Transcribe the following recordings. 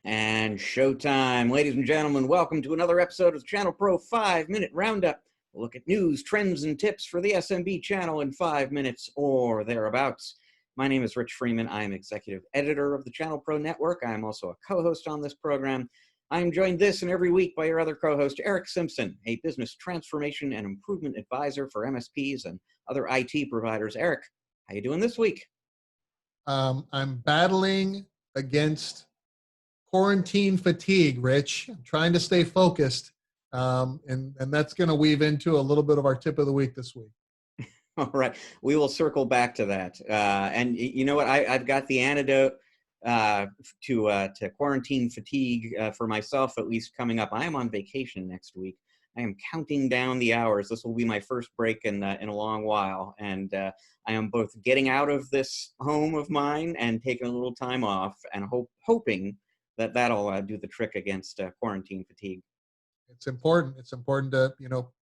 And showtime. Ladies and gentlemen, welcome to another episode of the ChannelPro 5-Minute Roundup. We'll look at news, trends, and tips for the SMB channel in 5 minutes or thereabouts. My name is Rich Freeman. I am executive editor of the ChannelPro Network. I am also a co-host on this program. I am joined this and every week by your other co-host, Eric Simpson, a business transformation and improvement advisor for MSPs and other IT providers. Eric, how you doing this week? I'm battling against quarantine fatigue, Rich. I'm trying to stay focused, and that's going to weave into a little bit of our tip of the week this week. All right, we will circle back to that. And you know what? I've got the antidote to quarantine fatigue for myself, at least coming up. I am on vacation next week. I am counting down the hours. This will be my first break in a long while, and I am both getting out of this home of mine and taking a little time off, and hoping that that'll do the trick against quarantine fatigue. It's important. It's important to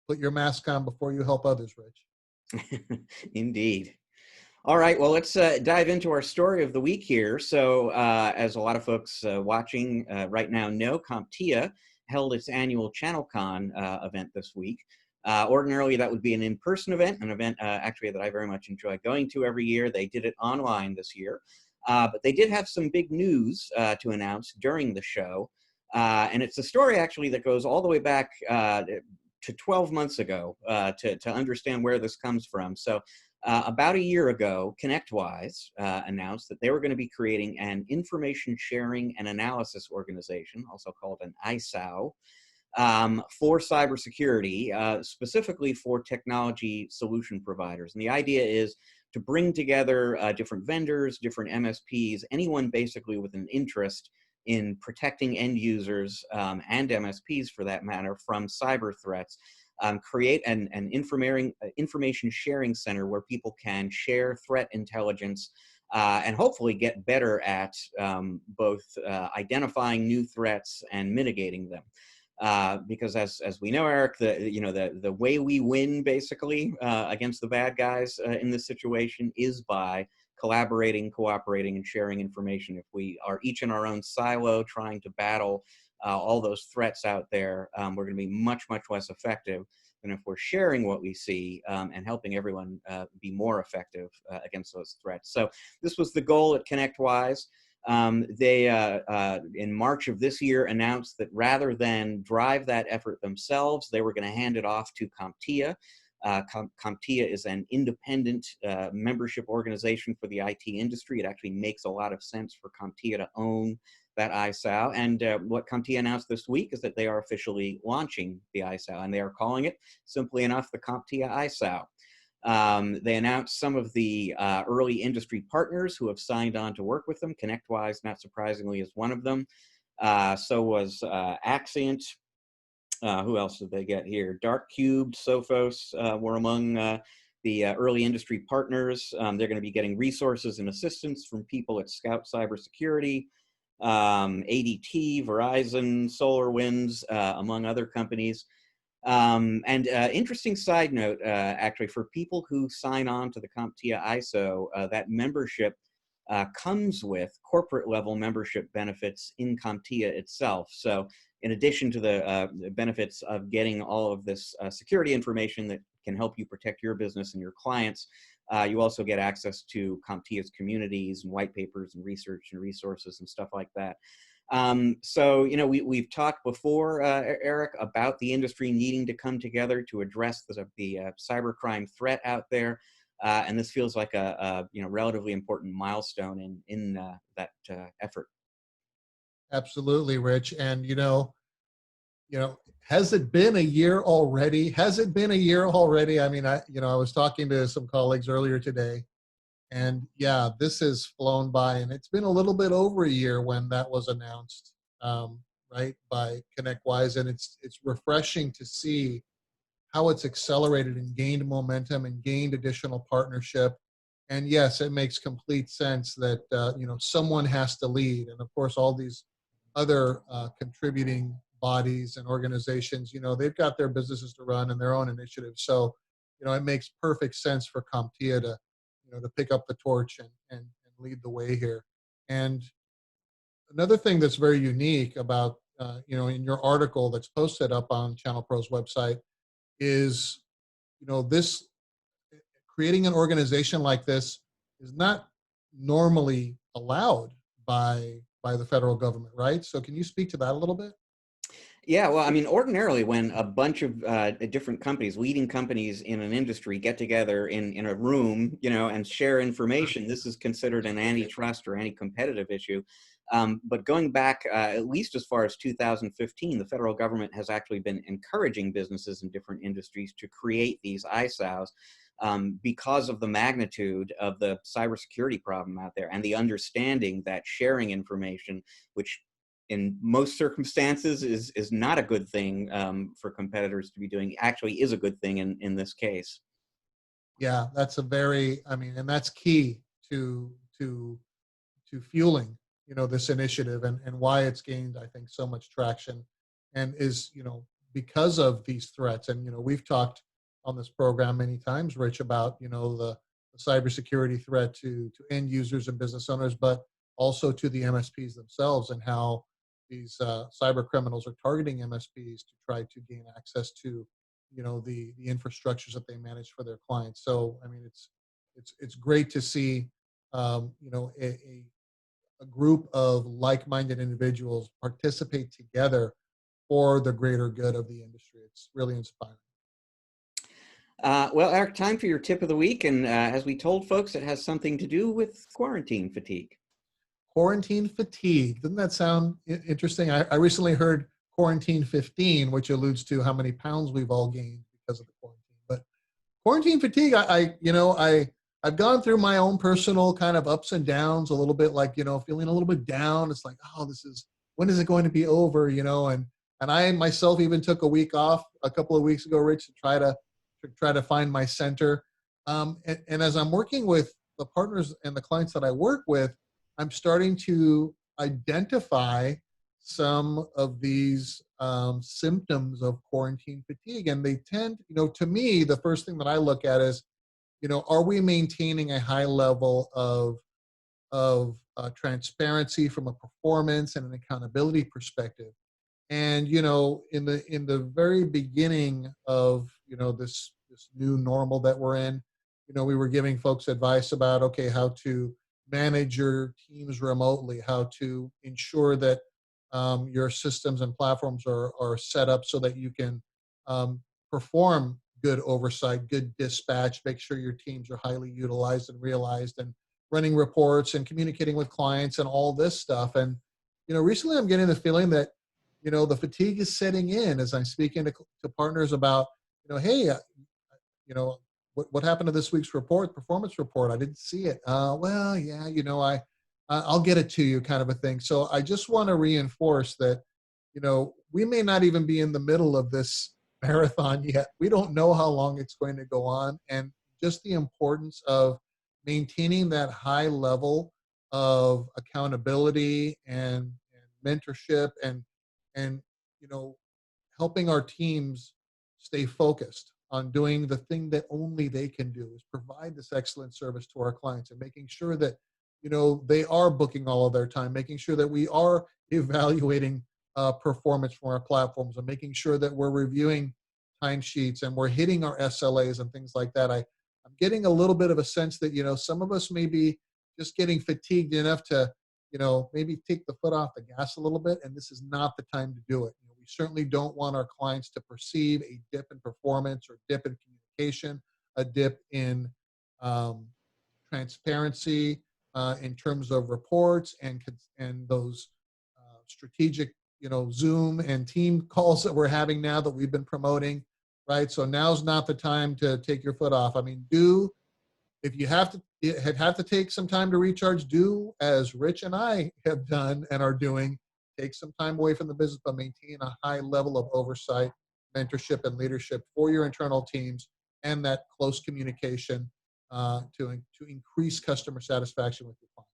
put your mask on before you help others, Rich. Indeed. All right, well, let's dive into our story of the week here. So as a lot of folks watching right now know, CompTIA held its annual ChannelCon event this week. Ordinarily, that would be an in-person event, an event actually that I very much enjoy going to every year. They did it online this year, but they did have some big news to announce during the show. And it's a story actually that goes all the way back to 12 months ago to understand where this comes from. So about a year ago, ConnectWise announced that they were going to be creating an information sharing and analysis organization, also called an ISAO, for cybersecurity, specifically for technology solution providers. And the idea is to bring together different vendors, different MSPs, anyone basically with an interest in protecting end users and MSPs for that matter from cyber threats. Create an information sharing center where people can share threat intelligence and hopefully get better at both identifying new threats and mitigating them. Because as we know, Eric, the way we win basically against the bad guys in this situation is by collaborating, cooperating, and sharing information. If we are each in our own silo trying to battle all those threats out there, we're going to be much, much less effective than if we're sharing what we see and helping everyone be more effective against those threats. So this was the goal at ConnectWise. They, in March of this year, announced that rather than drive that effort themselves, they were going to hand it off to CompTIA. CompTIA is an independent membership organization for the IT industry. It actually makes a lot of sense for CompTIA to own that ISAO. And what CompTIA announced this week is that they are officially launching the ISAO, and they are calling it, simply enough, the CompTIA ISAO. They announced some of the early industry partners who have signed on to work with them. ConnectWise, not surprisingly, is one of them. So was Axient. Who else did they get here? Dark Cubed, Sophos were among the early industry partners. They're going to be getting resources and assistance from people at Scout Cybersecurity, ADT, Verizon, SolarWinds, among other companies. And interesting side note, actually, for people who sign on to the CompTIA ISO, that membership comes with corporate level membership benefits in CompTIA itself. So in addition to the benefits of getting all of this security information that can help you protect your business and your clients, you also get access to CompTIA's communities and white papers and research and resources and stuff like that. So, we've talked before, Eric, about the industry needing to come together to address the cybercrime threat out there. And this feels like a relatively important milestone in that effort. Absolutely, Rich. And has it been a year already? Has it been a year already? I mean, I was talking to some colleagues earlier today, and yeah, this has flown by, and it's been a little bit over a year when that was announced, right, by ConnectWise, and it's refreshing to see how it's accelerated and gained momentum and gained additional partnership. And yes, it makes complete sense that someone has to lead, and of course, all these other contributing bodies and organizations, they've got their businesses to run and their own initiatives. So, it makes perfect sense for CompTIA to pick up the torch and lead the way here. And another thing that's very unique about, in your article that's posted up on ChannelPro's website is, this creating an organization like this is not normally allowed by the federal government, right? So can you speak to that a little bit? Yeah, well, I mean, ordinarily when a bunch of different companies, leading companies in an industry get together in a room, and share information, this is considered an antitrust or anti-competitive issue. But going back at least as far as 2015, the federal government has actually been encouraging businesses in different industries to create these ISOWs because of the magnitude of the cybersecurity problem out there and the understanding that sharing information, which in most circumstances is not a good thing for competitors to be doing, actually is a good thing in this case. Yeah, that's a very, I mean, and that's key to to to fueling, this initiative, and why it's gained, I think, so much traction, and is, because of these threats. And we've talked on this program many times, Rich, about the cybersecurity threat to end users and business owners, but also to the MSPs themselves, and how these cyber criminals are targeting MSPs to try to gain access to the infrastructures that they manage for their clients. So I mean, it's great to see a group of like-minded individuals participate together for the greater good of the industry. It's really inspiring. Well, Eric, time for your tip of the week. And as we told folks, it has something to do with quarantine fatigue. Quarantine fatigue. Doesn't that sound interesting? I recently heard quarantine 15, which alludes to how many pounds we've all gained because of the quarantine. But quarantine fatigue, I've gone through my own personal kind of ups and downs a little bit, like, feeling a little bit down. It's like, oh, when is it going to be over? And I myself even took a week off a couple of weeks ago, Rich, to try to find my center. And as I'm working with the partners and the clients that I work with, I'm starting to identify some of these symptoms of quarantine fatigue. And they tend, to me, the first thing that I look at is, are we maintaining a high level of transparency from a performance and an accountability perspective? And in the very beginning of this new normal that we're in, we were giving folks advice about, okay, how to manage your teams remotely, how to ensure that your systems and platforms are set up so that you can perform good oversight, good dispatch, make sure your teams are highly utilized and realized, and running reports and communicating with clients and all this stuff. And recently I'm getting the feeling that the fatigue is setting in as I'm speaking to partners about, hey, what happened to this week's performance report? I didn't see it. Well, yeah, I'll get it to you, kind of a thing. So I just want to reinforce that, we may not even be in the middle of this marathon yet. We don't know how long it's going to go on, and just the importance of maintaining that high level of accountability and mentorship, and helping our teams stay focused on doing the thing that only they can do, is provide this excellent service to our clients, and making sure that they are booking all of their time, making sure that we are evaluating performance from our platforms, and making sure that we're reviewing timesheets and we're hitting our SLAs and things like that. I'm getting a little bit of a sense that some of us may be just getting fatigued enough to maybe take the foot off the gas a little bit, and this is not the time to do it. We certainly don't want our clients to perceive a dip in performance or dip in communication, a dip in transparency in terms of reports and those strategic Zoom and team calls that we're having now that we've been promoting, right? So now's not the time to take your foot off. I mean, if you have to take some time to recharge, do as Rich and I have done and are doing. Take some time away from the business, but maintain a high level of oversight, mentorship, and leadership for your internal teams, and that close communication to increase customer satisfaction with your clients.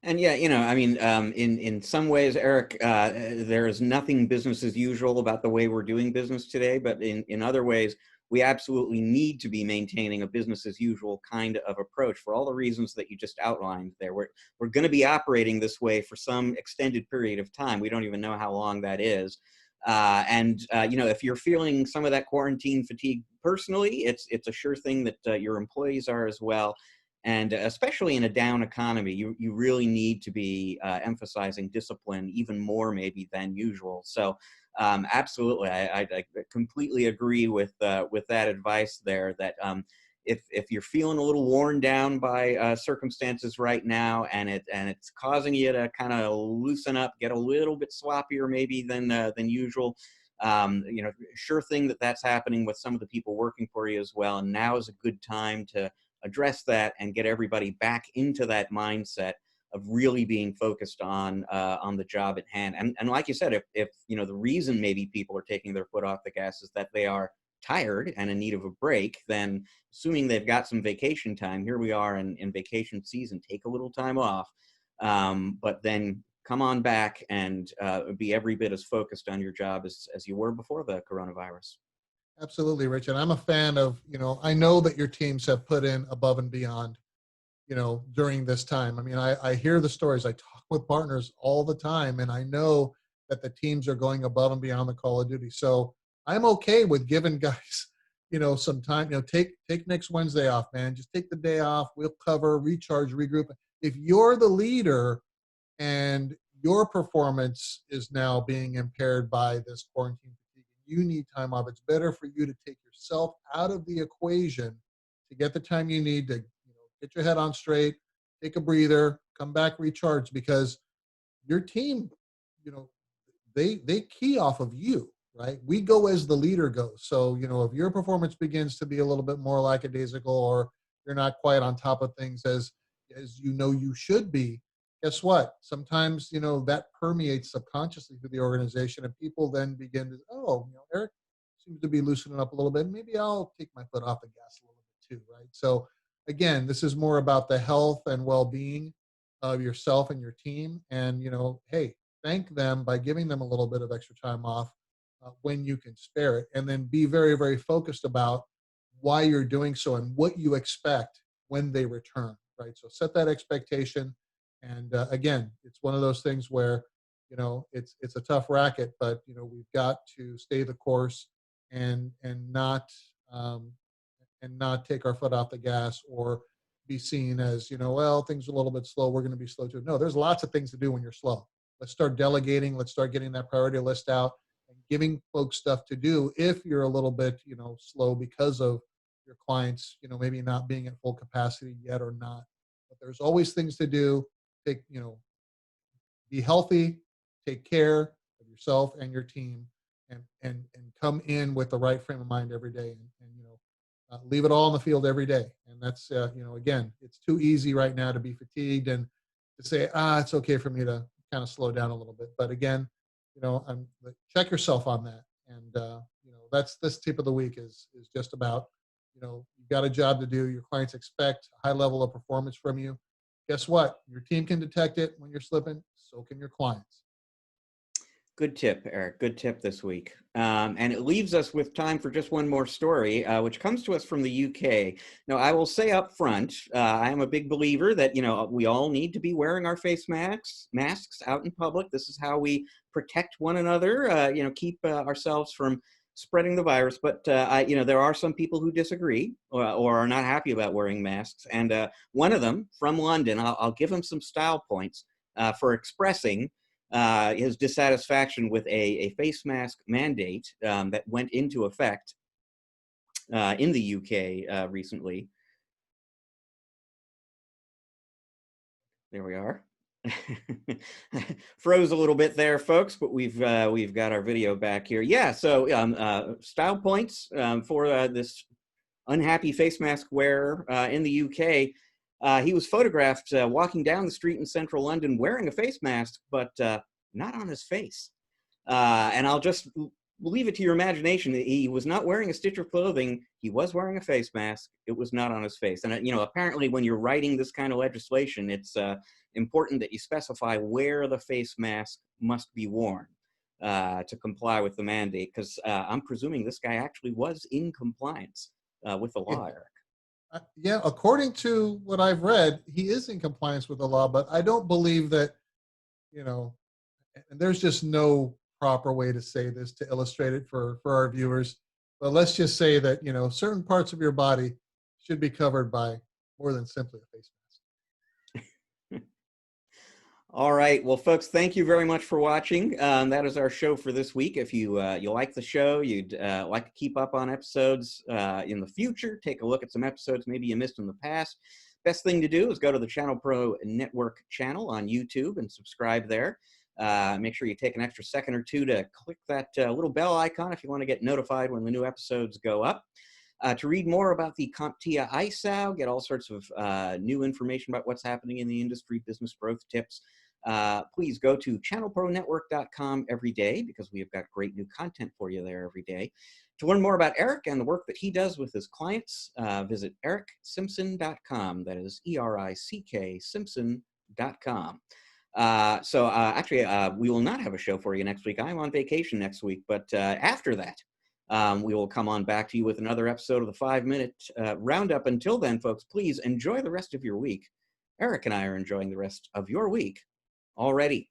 And yeah, I mean, in some ways, Eric, there is nothing business as usual about the way we're doing business today. But in other ways, we absolutely need to be maintaining a business as usual kind of approach for all the reasons that you just outlined there. We're going to be operating this way for some extended period of time. We don't even know how long that is. You know, if you're feeling some of that quarantine fatigue personally, it's a sure thing that your employees are as well. And especially in a down economy, you really need to be emphasizing discipline even more maybe than usual. So absolutely, I completely agree with that advice there, that if you're feeling a little worn down by circumstances right now, and it's causing you to kind of loosen up, get a little bit sloppier maybe than usual, you know, sure thing that that's happening with some of the people working for you as well. And now is a good time to address that and get everybody back into that mindset of really being focused on the job at hand. And like you said, if you know, the reason maybe people are taking their foot off the gas is that they are tired and in need of a break, then assuming they've got some vacation time, here we are in vacation season, take a little time off, but then come on back and be every bit as focused on your job as you were before the coronavirus. Absolutely, Rich. And I'm a fan of, you know, I know that your teams have put in above and beyond, you know, during this time. I mean, I hear the stories. I talk with partners all the time, and I know that the teams are going above and beyond the call of duty. So I'm okay with giving guys, you know, some time. You know, take next Wednesday off, man. Just take the day off. We'll cover, recharge, regroup. If you're the leader and your performance is now being impaired by this quarantine fatigue, you need time off. It's better for you to take yourself out of the equation to get the time you need to, you know, get your head on straight, take a breather, come back, recharge, because your team, you know, they key off of you, right? We go as the leader goes. So, you know, if your performance begins to be a little bit more lackadaisical, or you're not quite on top of things as you know you should be, guess what? Sometimes, you know, that permeates subconsciously through the organization, and people then begin to, oh, you know, Eric seems to be loosening up a little bit. Maybe I'll take my foot off the gas a little bit too, right? So again, this is more about the health and well-being of yourself and your team. And, you know, hey, thank them by giving them a little bit of extra time off when you can spare it. And then be very, very focused about why you're doing so and what you expect when they return, right? So set that expectation. And again, it's one of those things where, you know, it's a tough racket, but, you know, we've got to stay the course and not and not take our foot off the gas, or be seen as, you know, well, things are a little bit slow, we're going to be slow too. No, there's lots of things to do when you're slow. Let's start delegating. Let's start getting that priority list out and giving folks stuff to do if you're a little bit, you know, slow because of your clients, you know, maybe not being at full capacity yet or not. But there's always things to do. Take, you know, be healthy, take care of yourself and your team, and come in with the right frame of mind every day, and you know, leave it all on the field every day. And that's you know, again, it's too easy right now to be fatigued and to say, it's okay for me to kind of slow down a little bit. But again, you know, check yourself on that. And you know, that's this tip of the week is just about, you know, you've got a job to do. Your clients expect a high level of performance from you. Guess what? Your team can detect it when you're slipping. So can your clients. Good tip, Eric. Good tip this week. And it leaves us with time for just one more story, which comes to us from the UK. Now, I will say up front, I am a big believer that, you know, we all need to be wearing our face masks out in public. This is how we protect one another, you know, keep ourselves from spreading the virus. But, you know, there are some people who disagree, or are not happy about wearing masks. And one of them from London, I'll give him some style points for expressing his dissatisfaction with a face mask mandate that went into effect in the UK recently. There we are. Froze a little bit there, folks, but we've got our video back here. Yeah, so style points for this unhappy face mask wearer in the UK. He was photographed walking down the street in central London wearing a face mask, but not on his face. And I'll just leave it to your imagination. He was not wearing a stitch of clothing. He was wearing a face mask. It was not on his face. And, you know, apparently when you're writing this kind of legislation, it's important that you specify where the face mask must be worn. to comply with the mandate, because I'm presuming this guy actually was in compliance with the Yeah. law, Eric. Yeah, according to what I've read, he is in compliance with the law, but I don't believe that, you know, and there's just no proper way to say this to illustrate it for our viewers. But let's just say that, certain parts of your body should be covered by more than simply a face All right. Well, folks, thank you very much for watching. That is our show for this week. If you like the show, you'd like to keep up on episodes in the future, take a look at some episodes maybe you missed in the past. Best thing to do is go to the ChannelPro Network channel on YouTube and subscribe there. Make sure you take an extra second or two to click that little bell icon if you want to get notified when the new episodes go up. To read more about the CompTIA ISAO, get all sorts of new information about what's happening in the industry, business growth tips, please go to channelpronetwork.com every day, because we have got great new content for you there every day. To learn more about Eric and the work that he does with his clients, visit ericksimpson.com. That is ERICK Simpson.com. Actually, we will not have a show for you next week. I'm on vacation next week, but after that, we will come on back to you with another episode of the 5-Minute Roundup. Until then, folks, please enjoy the rest of your week. Eric and I are enjoying the rest of your week already.